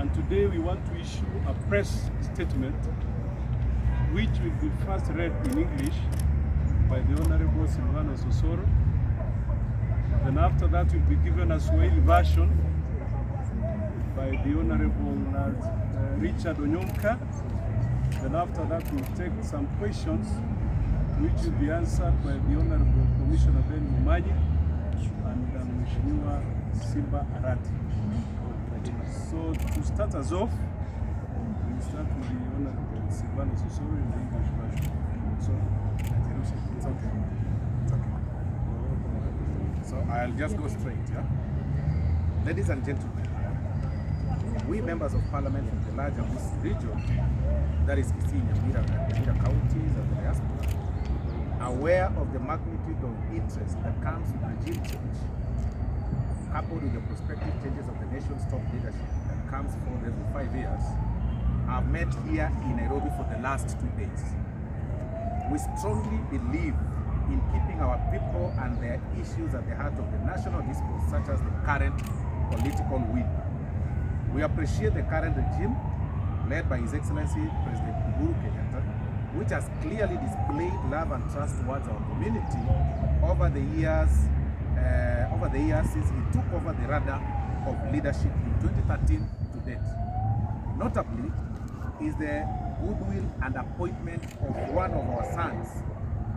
And today we want to issue a press statement which will be first read in English by the Honorable Silvano Sosoro. Then after that will be given a Swahili version by the Honorable Richard Onyonka. Then after that we'll take some questions which will be answered by the Honorable Commissioner Ben Mumanyi and Mheshimiwa Simba Arati. So to start us off, we'll start with the Honorable Silvano Sosoro in the English version. So, it's okay. It's okay. So I'll just go straight, yeah? Ladies and gentlemen, we members of Parliament from the larger region, that is Kisii Mps counties and the diaspora, aware of the magnitude of interest that comes with regime change, coupled with the prospective changes of the nation's top leadership that comes forward every 5 years, have met here in Nairobi for the last 2 days. We strongly believe in keeping our people and their issues at the heart of the national discourse, such as the current political wind. We appreciate the current regime, led by His Excellency President Uhuru Kenyatta, which has clearly displayed love and trust towards our community over the years since he took over the rudder of leadership in 2013 to date. Notably is the goodwill and appointment of one of our sons,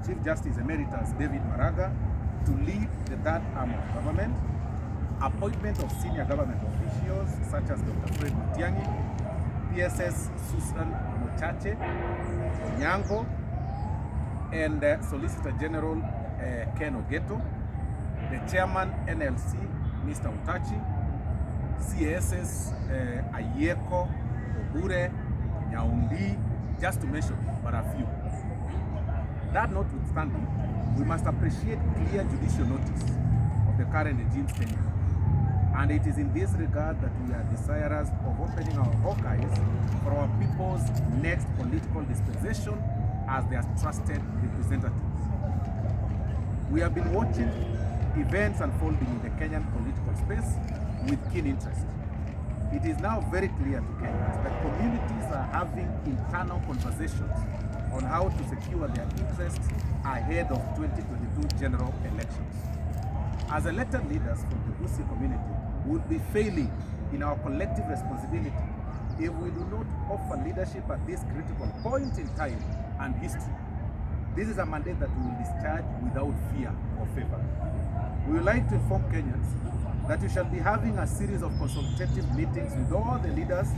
Chief Justice Emeritus David Maraga, to lead the third arm of government, appointment of senior government officials such as Dr. Fred Matiang'i, PSS Susan Mochache, Onyango, and Solicitor General Ken Ogeto, the Chairman NLC, Mr. Utachi, CSS Ayeko, Obure, Nyaundi, just to mention but a few. That notwithstanding, we must appreciate clear judicial notice of the current regime's tenure. And it is in this regard that we are desirous of opening our archives for our people's next political dispensation as their trusted representatives. We have been watching events unfolding in the Kenyan political space with keen interest. It is now very clear to Kenyans that communities are having internal conversations on how to secure their interests ahead of 2022 general elections. As elected leaders from the Kisii community, we would be failing in our collective responsibility if we do not offer leadership at this critical point in time and history. This is a mandate that we will discharge without fear or favor. We would like to inform Kenyans that we shall be having a series of consultative meetings with all the leaders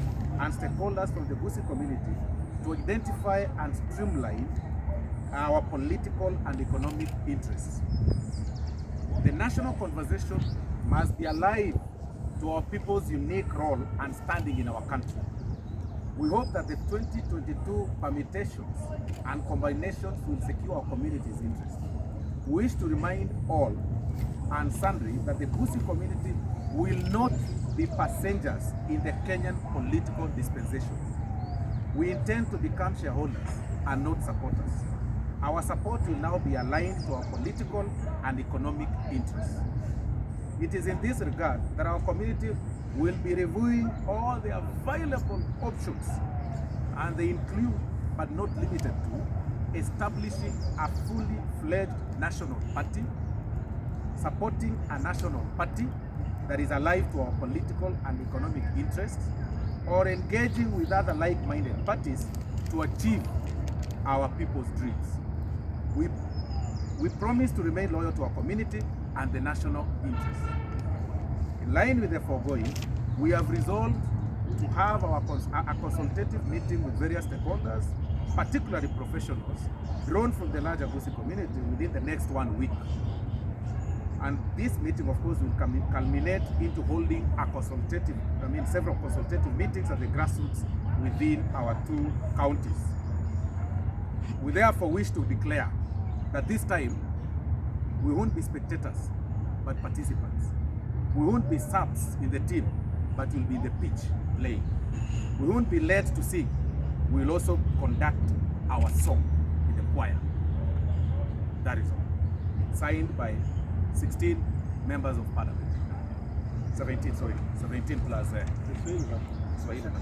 and stakeholders from the Kisii community to identify and streamline our political and economic interests. The national conversation must be alive to our people's unique role and standing in our country. We hope that the 2022 permutations and combinations will secure our community's interests. We wish to remind all and sundry that the Kisii community will not be passengers in the Kenyan political dispensation. We intend to become shareholders and not supporters. Our support will now be aligned to our political and economic interests. It is in this regard that our community will be reviewing all the available options, and they include, but not limited to, establishing a fully fledged national party, supporting a national party that is alive to our political and economic interests, or engaging with other like-minded parties to achieve our people's dreams. We promise to remain loyal to our community and the national interest. In line with the foregoing, we have resolved to have a consultative meeting with various stakeholders, particularly professionals, drawn from the larger Kisii community within the next 1 week. And this meeting, of course, will culminate into holding several consultative meetings at the grassroots within our 2 counties. We therefore wish to declare that this time we won't be spectators, but participants. We won't be subs in the team, but we'll be in the pitch playing. We won't be led to sing. We'll also conduct our song in the choir. That is all. Signed by 16 members of parliament. 17 plus Kiswahili.